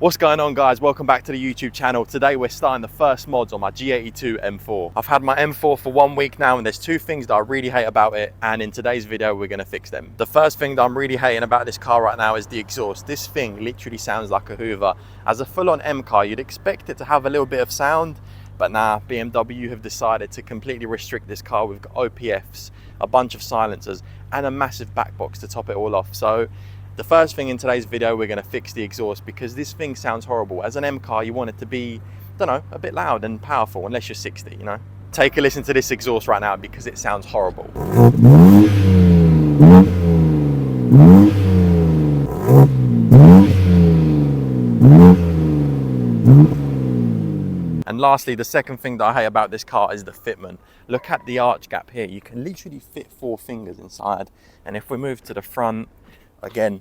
What's going on, guys? Welcome back to the YouTube channel. Today we're starting the first mods on my G82 M4. I've had my M4 for 1 week now, and there's two things that I really hate about it, and in today's video we're going to fix them. The first thing that I'm really hating about this car right now is the exhaust. This thing literally sounds like a Hoover. As a full-on M car, you'd expect it to have a little bit of sound, but nah, BMW have decided to completely restrict this car with OPFs, a bunch of silencers, and a massive back box to top it all off. So the first thing in today's video, we're going to fix the exhaust because this thing sounds horrible. As an M car, you want it to be, I don't know, a bit loud and powerful, unless you're 60, you know. Take a listen to this exhaust right now because it sounds horrible. And lastly, the second thing that I hate about this car is the fitment. Look at the arch gap here. You can literally fit 4 fingers inside. And if we move to the front, again,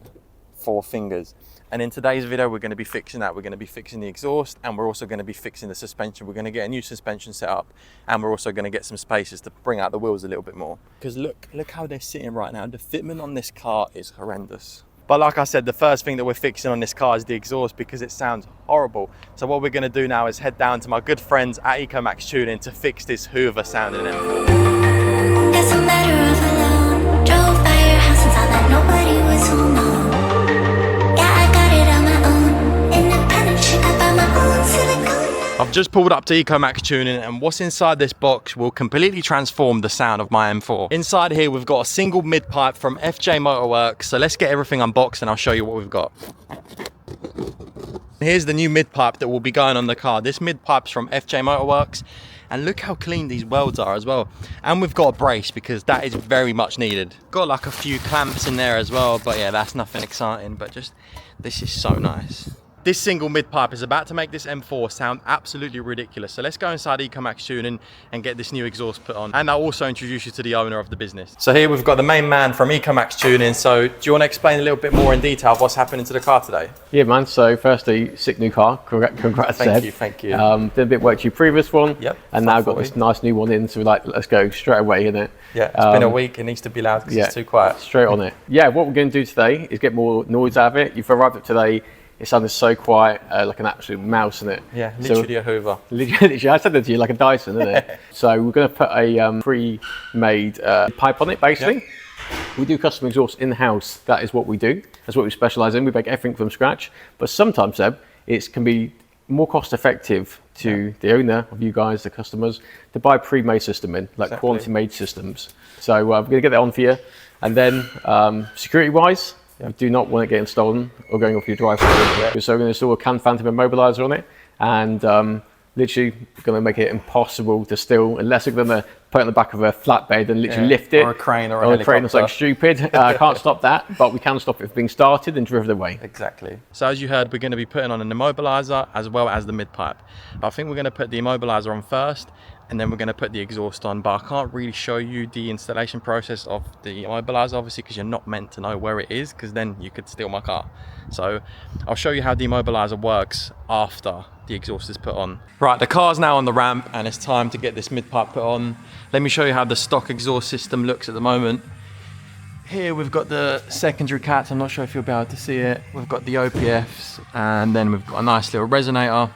4 fingers. And in today's video, we're going to be fixing that. We're going to be fixing the exhaust, and we're also going to be fixing the suspension. We're going to get a new suspension set up, and we're also going to get some spaces to bring out the wheels a little bit more. Because look how they're sitting right now. The fitment on this car is horrendous. But like I said, the first thing that we're fixing on this car is the exhaust because it sounds horrible. So what we're going to do now is head down to my good friends at EcoMax Tuning to fix this Hoover sounding M4. It's a matter of alone. Drove by your house and saw that nobody was home. No. Yeah, I got it on my own. Independent chick, I buy my own silicone. I've just pulled up to EcoMax Tuning, and what's inside this box will completely transform the sound of my M4. Inside here, we've got a single mid pipe from FJ Motorworks. So let's get everything unboxed and I'll show you what we've got. Here's the new mid pipe that will be going on the car. This mid pipe's from FJ Motorworks. And look how clean these welds are as well. And we've got a brace because that is very much needed. Got like a few clamps in there as well, but yeah, that's nothing exciting, but just, this is so nice. This single mid pipe is about to make this M4 sound absolutely ridiculous. So let's go inside EcoMax Tuning and get this new exhaust put on. And I'll also introduce you to the owner of the business. So here we've got the main man from EcoMax Tuning. So do you want to explain a little bit more in detail of what's happening to the car today? Yeah, man. So firstly, sick new car. Congrats, Seb. Thank you. Did a bit of work to your previous one. Yep. And now got this nice new one in. So we're like, let's go straight away, innit? Yeah, it's been a week. It needs to be loud because it's too quiet. Straight on it. Yeah, what we're going to do today is get more noise out of it. You've arrived at today. It sounded so quiet, like an absolute mouse in it. Yeah, literally a Hoover. Literally, I said that to you, like a Dyson, isn't it? So we're going to put a pre-made pipe on it, basically. Yep. We do custom exhaust in-house. That is what we do. That's what we specialise in. We make everything from scratch. But sometimes, Seb, it can be more cost-effective to the owner of you guys, the customers, to buy a pre-made system in, like quality-made systems. So we're going to get that on for you. And then security-wise, you do not want it getting stolen or going off your driveway. So we're going to install a CAN Phantom immobiliser on it, and literally going to make it impossible to steal unless we're going to put it on the back of a flatbed and literally lift it. Or a crane or a helicopter. Crane that's like stupid. Can't stop that, but we can stop it from being started and driven away. Exactly. So as you heard, we're going to be putting on an immobiliser as well as the mid pipe. But I think we're going to put the immobiliser on first, and then we're going to put the exhaust on. But I can't really show you the installation process of the immobiliser, obviously, because you're not meant to know where it is, because then you could steal my car. So I'll show you how the immobiliser works after the exhaust is put on. Right, the car's now on the ramp, and it's time to get this mid pipe put on. Let me show you how the stock exhaust system looks at the moment. Here we've got the secondary cats. I'm not sure if you'll be able to see it. We've got the OPFs, and then we've got a nice little resonator.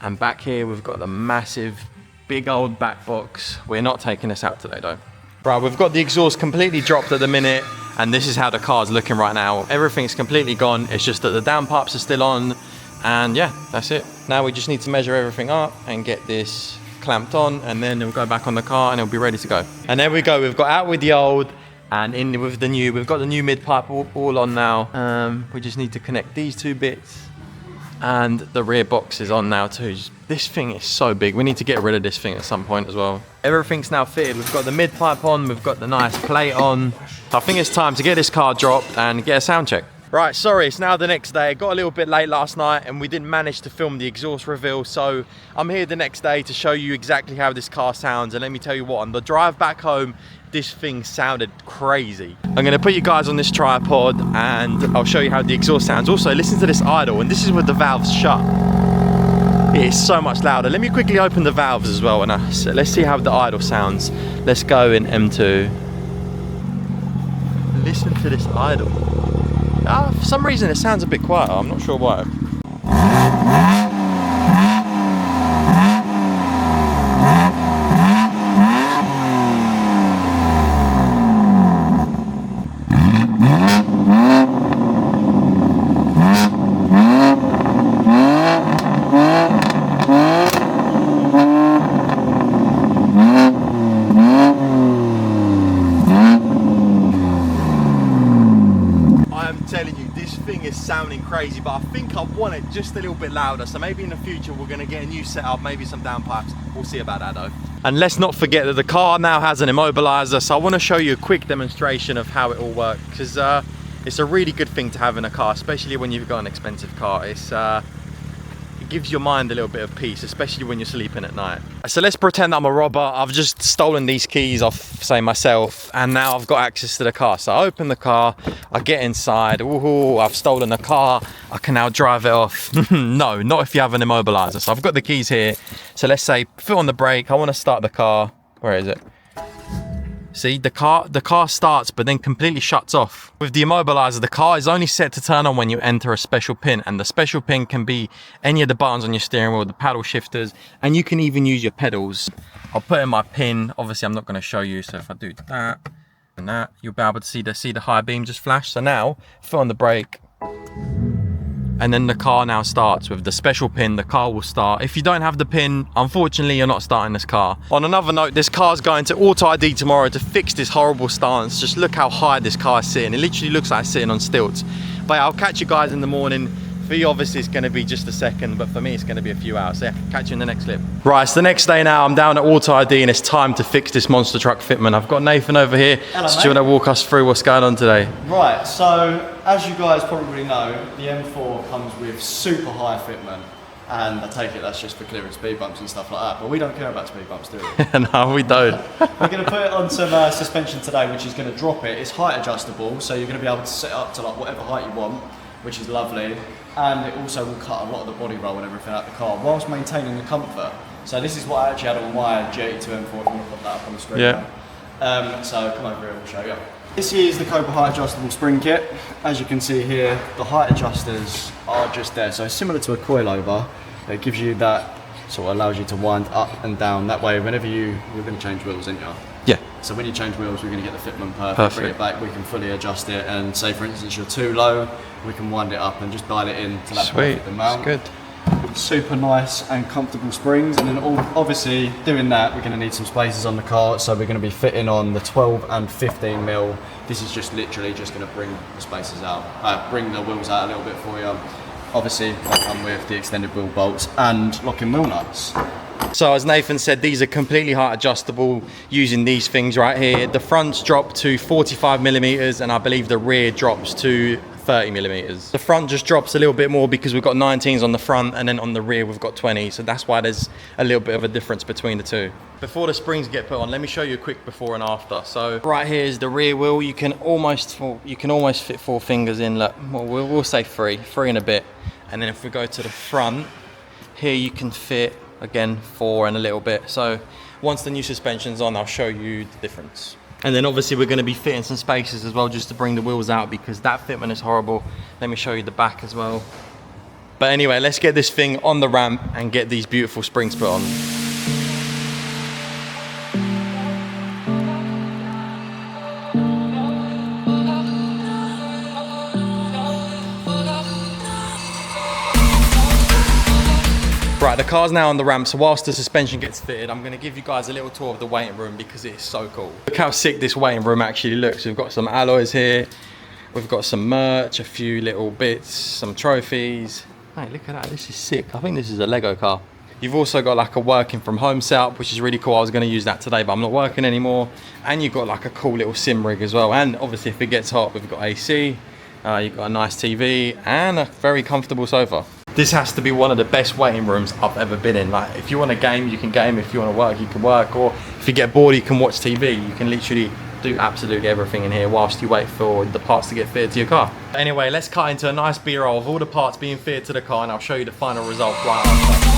And back here we've got the massive big old back box. We're not taking this out today though. Right, we've got the exhaust completely dropped at the minute, and this is how the car's looking right now. Everything's completely gone. It's just that the downpipes are still on, and yeah, that's it. Now we just need to measure everything up and get this clamped on, and then we'll go back on the car and it'll be ready to go. And there we go. We've got out with the old and in with the new. We've got the new mid pipe all on now. We just need to connect these 2 bits. And the rear box is on now too. This thing is so big. We need to get rid of this thing at some point as well. Everything's now fitted. We've got the mid pipe on. We've got the nice plate on. So I think it's time to get this car dropped and get a sound check. Right, sorry, it's now the next day. It got a little bit late last night and we didn't manage to film the exhaust reveal. So I'm here the next day to show you exactly how this car sounds. And let me tell you what, on the drive back home, this thing sounded crazy. I'm going to put you guys on this tripod and I'll show you how the exhaust sounds. Also, listen to this idle, and this is with the valves shut. It is so much louder. Let me quickly open the valves as well, and let's see how the idle sounds. Let's go in M2. Listen to this idle. For some reason it sounds a bit quieter. I'm not sure why. Sounding crazy, but I think I want it just a little bit louder, so maybe in the future we're going to get a new setup, maybe some downpipes. We'll see about that though. And let's not forget that the car now has an immobilizer, so I want to show you a quick demonstration of how it all works, because it's a really good thing to have in a car, especially when you've got an expensive car. It gives your mind a little bit of peace, especially when you're sleeping at night. So let's pretend I'm a robber. I've just stolen these keys off, say, myself, and now I've got access to the car. So I open the car, I get inside. Ooh, I've stolen the car. I can now drive it off. No, not if you have an immobilizer. So I've got the keys here. So let's say, foot on the brake. I want to start the car. Where is it? See, the car starts, but then completely shuts off. With the immobilizer, the car is only set to turn on when you enter a special pin, and the special pin can be any of the buttons on your steering wheel, the paddle shifters, and you can even use your pedals. I'll put in my pin. Obviously, I'm not going to show you, so if I do that and that, you'll be able to see the high beam just flash. So now, foot on the brake, and then the car now starts. With the special pin, the car will start. If you don't have the pin, unfortunately, you're not starting this car. On another note, this car's going to Auto ID tomorrow to fix this horrible stance. Just look how high this car is sitting. It literally looks like it's sitting on stilts. But I'll catch you guys in the morning. For you, obviously, it's going to be just a second, but for me, it's going to be a few hours. So yeah, catch you in the next clip. Right, it's the next day now. I'm down at Auto ID, and it's time to fix this monster truck fitment. I've got Nathan over here. Hello, so do you want to walk us through what's going on today? Right, so as you guys probably know, the M4 comes with super high fitment, and I take it that's just for clearing speed bumps and stuff like that, but we don't care about speed bumps, do we? No, we don't. We're going to put it on some suspension today, which is going to drop it. It's height adjustable, so you're going to be able to set it up to like whatever height you want, which is lovely. And it also will cut a lot of the body roll and everything out the car whilst maintaining the comfort. So this is what I actually had on my G82 M4, if you want to put that up on the screen. Yeah. So come over here, we'll show you. This is the Cobra height adjustable spring kit. As you can see here, the height adjusters are just there. So it's similar to a coilover. It gives you that, sort of allows you to wind up and down. That way, whenever you're going to change wheels, aren't you? Yeah. So when you change wheels, we're going to get the fitment perfect. Bring it back, we can fully adjust it, and say for instance you're too low, we can wind it up and just dial it in to that perfect amount. That's good. Super nice and comfortable springs, and then obviously doing that, we're going to need some spaces on the car, so we're going to be fitting on the 12 and 15 mil. This is just literally just going to bring the spaces out, bring the wheels out a little bit for you. Obviously, they come with the extended wheel bolts and locking wheel nuts. So as Nathan said, these are completely height adjustable using these things right here. The fronts drop to 45 millimeters, and I believe the rear drops to 30 millimeters. The front just drops a little bit more because we've got 19s on the front, and then on the rear we've got 20. So that's why there's a little bit of a difference between the two. Before the springs get put on, let me show you a quick before and after. So right here is the rear wheel. You can almost fit 4 fingers in. Look, well, we'll say 3 and a bit. And then if we go to the front, here you can fit, again, 4 and a little bit. So once the new suspension's on, I'll show you the difference. And then obviously we're going to be fitting some spaces as well, just to bring the wheels out, because that fitment is horrible. Let me show you the back as well. But anyway, let's get this thing on the ramp and get these beautiful springs put on. Right, the car's now on the ramp, so whilst the suspension gets fitted, I'm going to give you guys a little tour of the waiting room because it is so cool. Look how sick this waiting room actually looks. We've got some alloys here, we've got some merch, a few little bits, some trophies. Hey, look at that, this is sick. I think this is a Lego car. You've also got like a working from home setup, which is really cool. I was going to use that today, but I'm not working anymore. And you've got like a cool little sim rig as well. And obviously if it gets hot, we've got AC, you've got a nice TV and a very comfortable sofa. This has to be one of the best waiting rooms I've ever been in. Like, if you want to game, you can game. If you want to work, you can work. Or if you get bored, you can watch TV. You can literally do absolutely everything in here whilst you wait for the parts to get fitted to your car. Anyway, let's cut into a nice B-roll of all the parts being fitted to the car, and I'll show you the final result right after.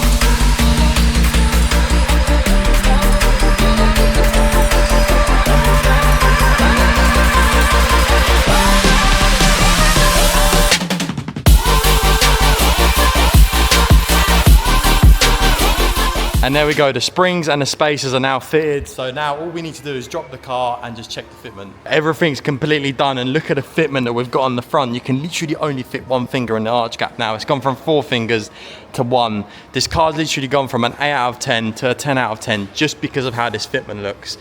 And there we go, the springs and the spacers are now fitted. So now all we need to do is drop the car and just check the fitment. Everything's completely done, and look at the fitment that we've got on the front. You can literally only fit one finger in the arch gap now. It's gone from 4 fingers to 1. This car's literally gone from an 8 out of 10 to a 10 out of 10 just because of how this fitment looks.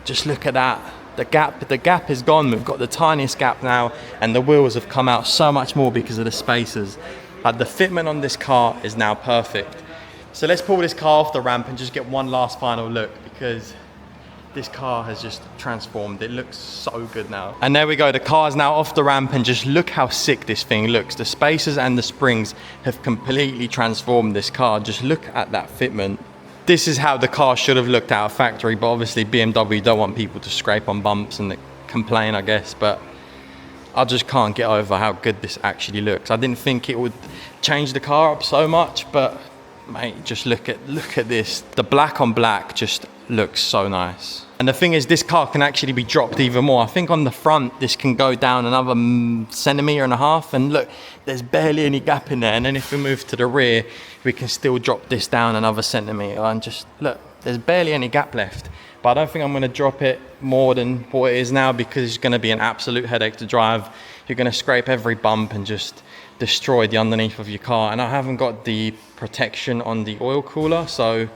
Just look at that. The gap is gone. We've got the tiniest gap now, and the wheels have come out so much more because of the spacers. Like, the fitment on this car is now perfect. So let's pull this car off the ramp and just get one last final look, because this car has just transformed. It looks so good now. And there we go, the car's now off the ramp, and just look how sick this thing looks. The spacers and the springs have completely transformed this car. Just look at that fitment. This is how the car should have looked out of factory, but obviously BMW don't want people to scrape on bumps and complain, I guess, but I just can't get over how good this actually looks. I didn't think it would change the car up so much, but mate, just look at this. The black on black just looks so nice. And the thing is, this car can actually be dropped even more. I think on the front, this can go down another 1.5 centimeters, and look, there's barely any gap in there. And then if we move to the rear, we can still drop this down another centimeter, and just look, there's barely any gap left. But I don't think I'm gonna drop it more than what it is now, because it's gonna be an absolute headache to drive. You're gonna scrape every bump and just destroy the underneath of your car. And I haven't got the protection on the oil cooler, so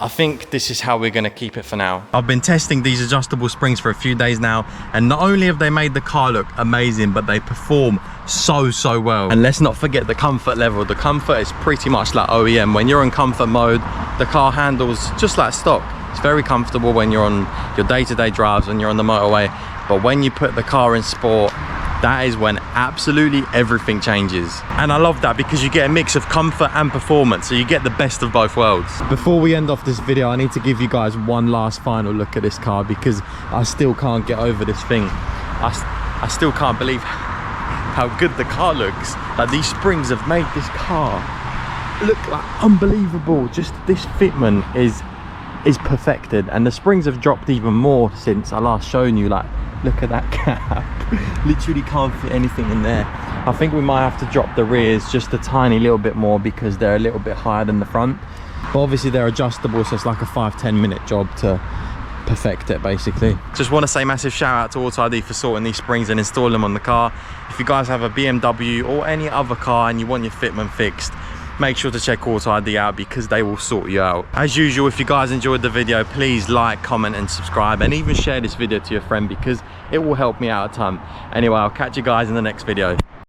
I think this is how we're gonna keep it for now. I've been testing these adjustable springs for a few days now, and not only have they made the car look amazing, but they perform so well. And let's not forget the comfort level. The comfort is pretty much like OEM. When you're in comfort mode, the car handles just like stock. It's very comfortable when you're on your day-to-day drives, when you're on the motorway. But when you put the car in sport, that is when absolutely everything changes. And I love that, because you get a mix of comfort and performance, so you get the best of both worlds. Before we end off this video, I need to give you guys one last final look at this car, because I still can't get over this thing. I still can't believe how good the car looks. Like, these springs have made this car look like unbelievable. Just this fitment is perfected, and the springs have dropped even more since I last shown you. Like, look at that gap. Literally can't fit anything in there. I think we might have to drop the rears just a tiny little bit more, because they're a little bit higher than the front, but obviously they're adjustable, so it's like a 5-10 minute job to perfect it, basically. Just want to say massive shout out to Auto ID for sorting these springs and installing them on the car. If you guys have a BMW or any other car and you want your fitment fixed, make sure to check Auto ID out, because they will sort you out. As usual, if you guys enjoyed the video, please like, comment and subscribe, and even share this video to your friend, because it will help me out a ton. Anyway, I'll catch you guys in the next video.